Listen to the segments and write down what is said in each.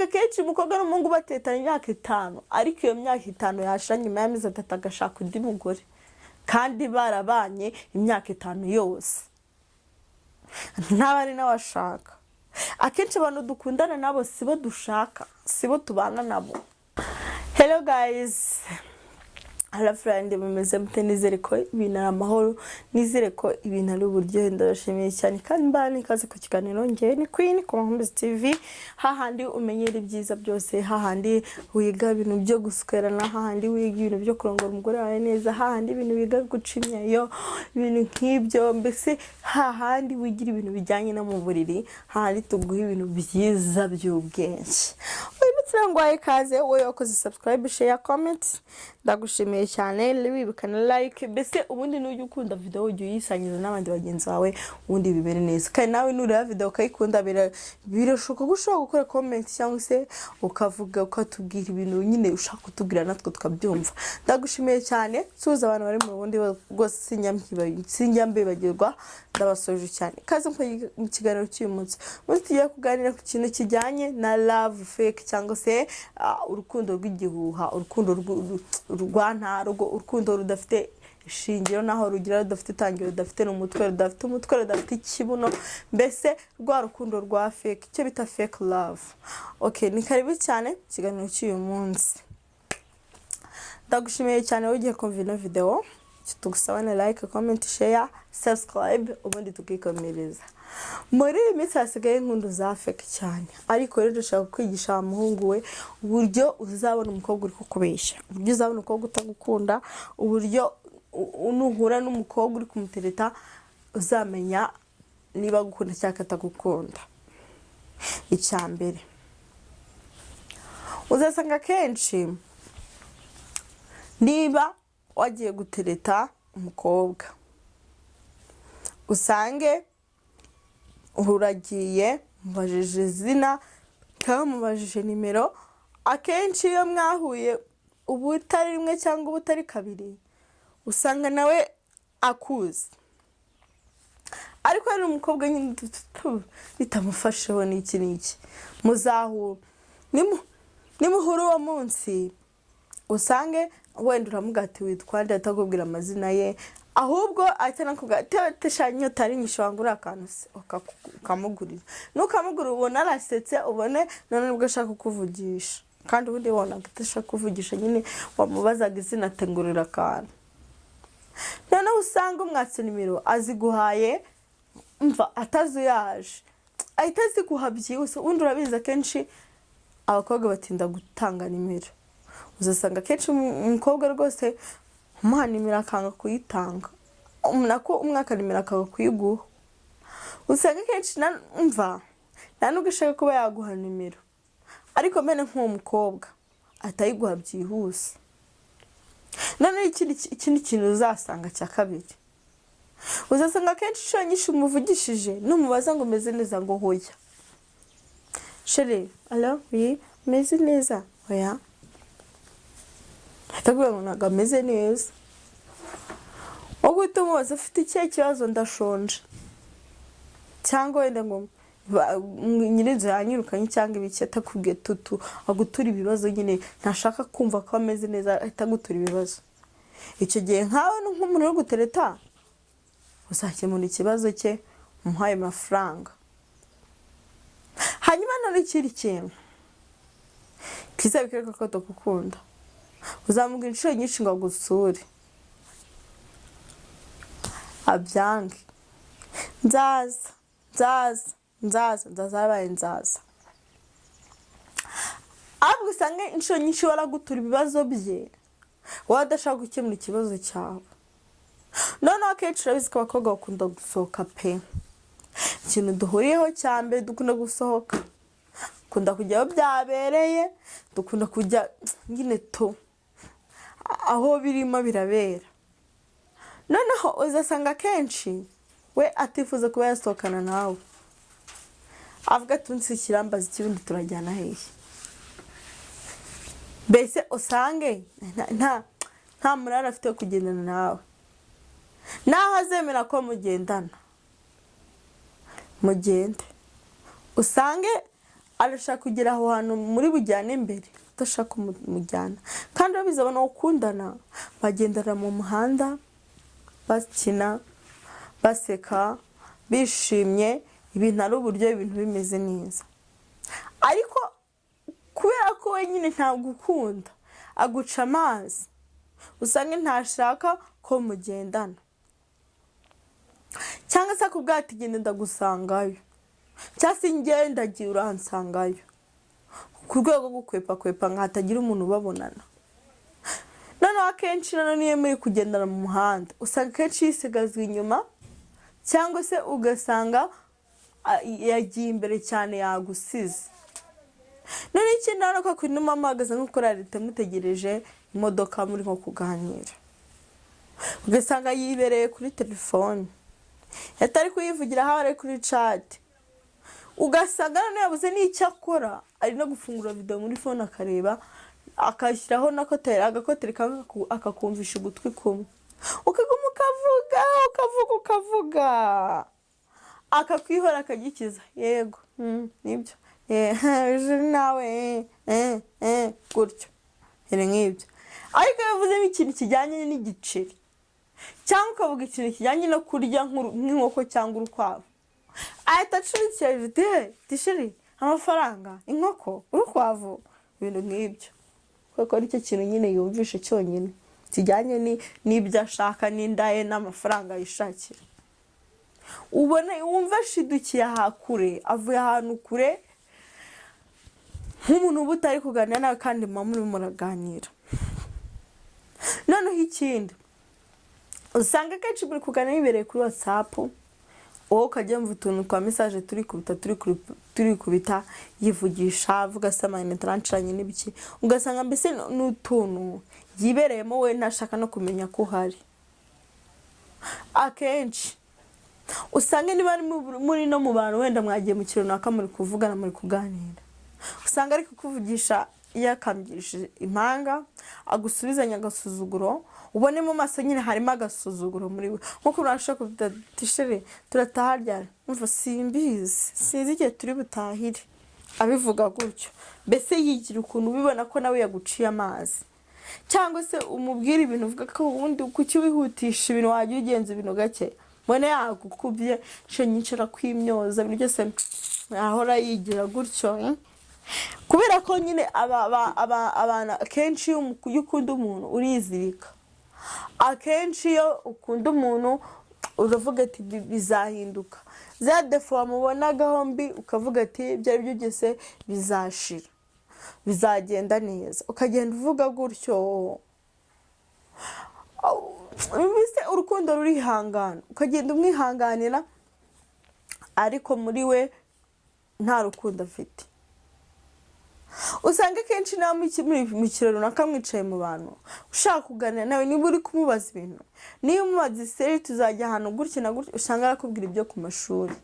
usanga kenshi umukobwa n'umuhungu batetanye imyaka 5 ariko iyo myaka 5 yashira nyuma y'amezi 3 agashaka undi mugore kandi barabanye imyaka 5 yose ntabari n'abashaka. Akenshi abantu dukundana nabo sibo dushaka, sibo tubana nabo. Hello guys, hello friend, mumeze mute? Nizere ko ibintu ari amahoro, nizere ko ibintu ari uburyohe. Ndabashimiye cyane kandi mbana ikaze ku kiganiro ngewe ni Queen ku Mahombizi TV, hahandi umenyera ibyiza byose, hahandi wiga ibintu byo guswerana, hahandi wiga ibintu byo kurongora umugore wawe neza, hahandi ibintu wiga guca imyayo, ibintu nk'ibyo, mbese hahandi wigira ibintu bijyanye no mu buriri, hahandi tuguha ibintu byiza by'ubwenge. Ngwaye kaze wowe wakoze subscribe, share, comment, ndagushimiye cyane. Wibuka na like, bese ubundi n'ujye ukunda video ujye uyisangiza n'abandi bagenzi bawe ubundi bibere neza. Kandi nawe nureba video ukayikunda birashoboka gushaka gukora comment cyangwa se ukavuga ukatubwira ibintu nyine ushaka kutubwira natwe tukabyumva. Ndagushimiye cyane. Suza abantu bari mu bundi bwose sinyambibagirwa, ndabasoje cyane. Kaze mu kiganiro cy'umunsi. Umunsi tugiye kuganira ku kintu kijyanye na love fake cyangwa se urukundo rw'igihuha, urukundo rwantarwo, urukundo rudafite ishingiro naho rugira rudafite tangiro, rudafite n'umutwe, rudafite ikibuno, mbese rwa rukundo rwa fake, icyo bita fake love. Okay, ni karibu cyane kiganiro cy'uyu munsi. Ndagushimiye cyane ugiye kumva ino video, tugusabane like, comment, share, subscribe ubundi tukikomereza. Muri iminsi hasigaye inkundu za fake cyane, ariko rero dushaka kwigisha umuhungu we uburyo uzabona umukobwa uri kukubeshya, uburyo uzabona umukobwa utagukunda, uburyo unuhura n'umukobwa uri kumutereta uzamenya niba agukunda cyangwa atagukunda. Icyambere, uzasanga kenshi niba wagiye gutereta umukobwa, usange uragiye mubajije izina cyangwa mubajije nimero, akenshi iyo mwahuye ubutari rimwe cyangwa ubutari kabiri usanga nawe akuzi, ariko ari umukobwa nyine bitamufasheho n'iki muzahura nimuhura uwo munsi usange wenda uramugati witwa nde atakubwira amazina ye, ahubwo atana kugateshanya utari nyishwangura akantu ukamugurira nukamugura ubona arasetse, ubone none ubwo ashaka kukuvugisha, kandi ubundi ubona atashaka kuvugisha nyine wamubazaga izina atengurira akantu. None usanga umwatse nimero aziguhaye mva atazuyaje ahita aziguha byihuse. Ubundi urabiza kenshi abakobwa batinda gutanga nimero, uzasanga kenshi umukobwa rwose umuha nimero akanga kuyitanga, nako umwaka nimero akanga kuyiguha. Usanga kenshi nta nubwo ashaka kuba yaguha nimero, ariko mbene nk'uwo mukobwa atayiguha byihuse. None ikindi kintu uzasanga cya kabiri, uzasanga kenshi inshuro nyinshi umuvugishije numubaza ngo meze neza ngo hoya chere, alo oui meze neza hoya, atagwe ngo nagameze neza. Ubwo tumubaza ufite icyo kibazo ndashonje, cyangwa wenda ngo nyirinzu yanyirukanye cyangwa ibiki atakubwiye tutu agutura ibibazo nyine ntashaka kumva ko ameze neza atagutura ibibazo. Icyo gihe nkawe nk'umuntu uri gutereta uzakemura ikibazo cye umuhaye amafaranga. Hanyuma none ikindi kintu kizabikwereka ko atagukunda, uzamubwira inshuro nyinshi ngo agusure abyange, nzaza ahubwo usanga inshuro nyinshi waragutura ibibazo bye wadashaka gukemura ikibazo cyawe. None akenshi urabizi ko abakobwa bakunda gusohoka pe, ikintu duhuriyeho cya mbere dukunda gusohoka, dukunda kujya aho byabereye, dukunda kujya nyine aho birimo birabera. Noneho uzasanga kenshi we atifuza kuba yasohokana nawe, avuga tunsi kirambaza ikibindi turajyana hehe. Mbese usange nta murara afite kugendana nawe, naho azemera ko mugendana mugende, usange arashaka kugera aho hantu muri bujyane imbere udashaka kumujyana. Kandi urabizi abantu bakundana bagendera mu muhanda bakina baseka bishimye, ibintu ari uburyo ibintu bimeze neza. Ariko kubera ko wenyine ntabwo ukunda aguca amazi, usanga ntashaka ko mugendana, cyangwa se akubwira ati genda ndagusangayo, cyangwa se ngenda giye uransangayo, ku rwego rwo kwepa ngo hatagira umuntu ubabonana. Noneho akenshi niyo muri kugendana mu muhanda usanga akenshi yisigazwa inyuma, cyangwa se ugasanga yagiye imbere cyane yagusize. None ikindi nano ko kwinuma amagaza nko kora leta mutegereje imodoka muri nko kuganira, ugasanga yibereye kuri telefone yatari kuyivugira aho ari kuri chat, ugasanga none yabuze n'icyo akora, ari no gufungura video muri phone akareba, akashyiraho agakotere akakumvisha ugutwi kumwe, ukaguma ukavuga akakwihora akagikiza, yego nibyo nawe gutyo here nk'ibyo. Ariko yavuze ikintu kijyanye n'igiceri, cyangwa ukavuga ikintu kijyanye no kurya nk'inkoko cyangwa urukwavu, ahita acurikije tishiri amafaranga, inkoko, urukwavu, ibintu nk'ibyo, kuko ari cyo kintu nyine yumvishe cyonyine kijyanye n'ibyo ashaka n'indaye n'amafaranga yishakira. Ubona wumva ashidukiye ahakure, avuye ahantu kure, nk'umuntu uba utari kuganira nawe kandi mama muri muraganira. Noneho ikindi usanga akenshi muri kuganira yibereye kuri WhatsApp, wowe ukajya mva utuntu twa message turi kubita yivugisha avuga se amayinite aranciranye n'ibiki, ugasanga mbese n'utuntu yibereyemo we ntashaka no kumenya ko uhari. Akenshi usanga niba muri no mu bantu wenda mwagiye mu kirori runaka muri kuvugana muri kuganira, usanga ari kukuvugisha yakambirishije impanga, agusubizanya agasuzuguro, ubone mu maso nyine harimo agasuzuguro muri we, nkuko urashaka kutishere turataha ryari, umva simbizi sinzi igihe turi butahire, abivuga gutyo. Mbese yigira ukuntu ubibona ko nawe yaguciye amazi, cyangwa se umubwira ibintu uvuga ko ubundi kuki wihutisha ibintu wajya ugenza ibintu gake, mbone yagukubye cyo nyinshira kwimyoza ibintu byose ahora yigira gutyo. Kubera ko nyine abana akenshi iyo ukunda umuntu urizirika, akenshi iyo ukunda umuntu uravuga ati bizahinduka, za defo wamubonagaho mbi ukavuga ati ibyo ari byo byose bizashira, bizagenda neza, ukagenda uvuga gutyo. Bise urukundo rurihangana, ukagenda umwihanganira, ariko muri we nta rukundo afite. Usanga kenshi nawe mu kirori runaka mwicaye mu bantu ushaka kuganira nawe, niba uri kumubaza ibintu, niba umubaza iseri tuzajya ahantu gutya na gutya, usanga arakubwira ibyo ku mashuri.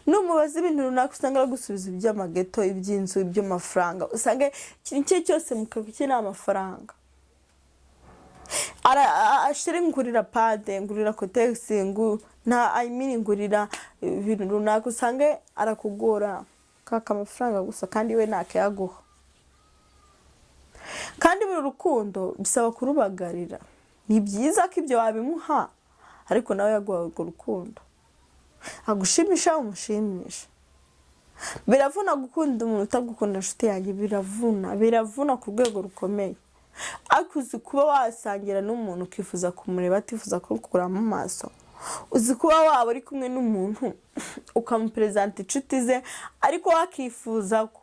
Numubaza ibintu runaka usanga aragusubiza iby'amageto, iby'inzu, iby'amafaranga, usanga ikintu cye cyose mu kanwa cye ni amafaranga. Ashire ngurira pade, ngurira kotegisi, ngurira ibintu runaka, usanga arakugora kaka amafaranga gusa kandi we ntakeyaguha. Kandi buri rukundo bisaba kurubagarira. Ni byiza ko ibyo wabimuha, ariko nawe yaguha urwo rukundo, agushimisha umushimisha. Biravuna gukunda umuntu utagukunda nshuti yanjye, biravuna ku rwego rukomeye. Ariko uzi kuba wasangira n'umuntu ukifuza kumureba atifuza kukura mu maso, uzi kuba waba uri kumwe n'umuntu ukamupresenta inshuti ze, ariko wakifuza ko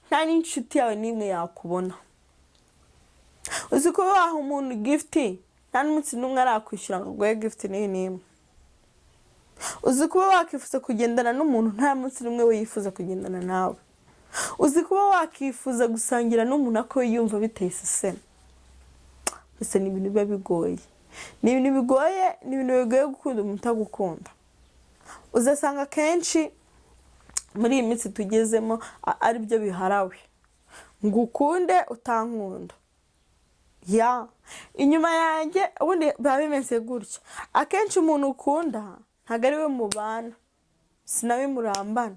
nta n'inshuti yawe n'imwe yakubona. Uzi kuba waha umuntu gift, nta n'umunsi n'umwe arakwishyura ngo uguhe gift n'imwe. Uzi kuba wakifuza kugendana n'umuntu nta munsi n'umwe we yifuza kugendana nawe. Uzi kuba wakifuza gusangira n'umuntu ako yumva biteye iseseme. Ese ni ibintu biba bigoye. Ni ibintu bigoye gukunda umuntu utagukunda. Uzasanga kenshi muri iyi minsi tugezemo ari byo biharawe, ngo ukunde utankunda. Inyuma yanjye ubundi biba bimeze gutya. Akenshi umuntu ukunda ntabwo ari we mubana, sinawe murambana.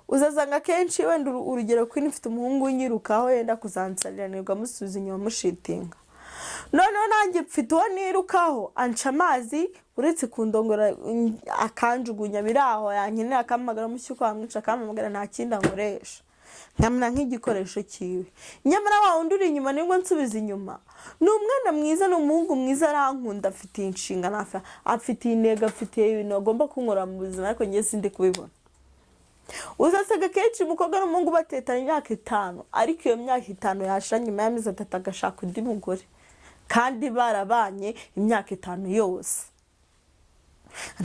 uzasanga kenshi wenda urugero Queen ifite umuhungu winyirukaho yenda kuzansariranirwa musubiza inyuma mushitinga, noneho nanjye mfite uwo nirukaho anca amazi uretse kundongora akanjugunya biraho yankenera akamagara mushyuko amwica akamamagara nta kindi ankoresha nkamuna nk'igikoresho kiwe. Nyamara wa wundi uri inyuma nibwo nsubiza inyuma, ni umwana mwiza, ni umuhungu mwiza, arankunda, afite inshingano, afite intego, afite ibintu agomba kunkora mu buzima, ariko njye sindi kubibona. Uzasanga kenshi umukobwa n'umuhungu batetanye imyaka 5, ariko iyo myaka 5 yashira nyuma y'amezi 3 agashaka undi mugore, kandi barabanye imyaka 5 yose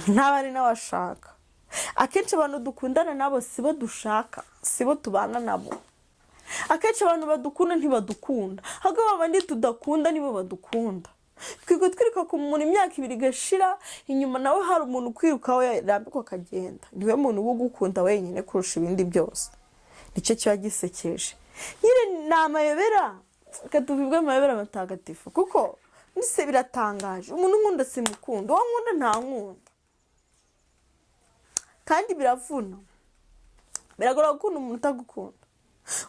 ntabari n'abashaka. Akenshi abantu dukundana nabo sibo dushaka, sibo tubana nabo. Akenshi abantu badukunda ntibadukunda, ahubwo babandi tudakunda nibo badukunda. Twigo twirika ku muntu imyaka 2 gashira, inyuma nawe hari umuntu kwirukaho yarambiko akagenda, niwe muntu wo gukunda wenyine kurusha ibindi byose. Nicyo kiba gisekeje. Nyine namayobera katuvibwe amayobera matagatifu, kuko nise biratangaje. Umuntu nkunda simukunda, uwo nkunda nta nkunda. Kandi biravuna, biragora gukunda umuntu utagukunda.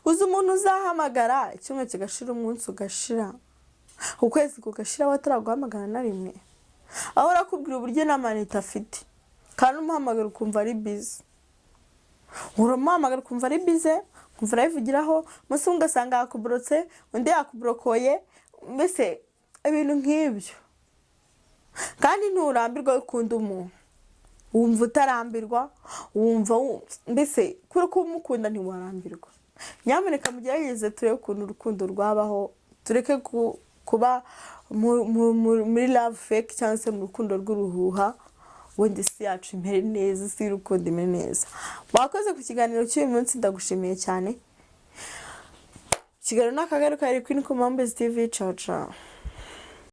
Uzi umuntu uzahamagara icyumwe kigashira, umunsi ugashira, ukwezi kugashira wataraguhamagara na rimwe, aho urakubwira uburyo n'amanita afite, kandi umuhamagara ukumva ari busy. Uramuhamagara ukumva ari busy, ukumva arayivugiraho, munsi ugasanga yakuburotse, undi yakubrokoye, mbese ibintu nk'ibyo. Kandi nturambirwa gukunda umuntu, wumva utarambirwa, wumva mbese kuri ko umukunda ntiwarambirwa. Nyamuneka mugerageze turebe ukuntu urukundo rwabaho, tureke kuba muri love fake cyangwa se mu rukundo rw'uruhuha, wenda isi yacu imere neza, isi y'urukundo imere neza. Wakoze ku kiganiro cy'uyu munsi, ndagushimiye cyane. Kiganiro n'akagaruka ari Queen ku Mambezi TV. Ciao ciao.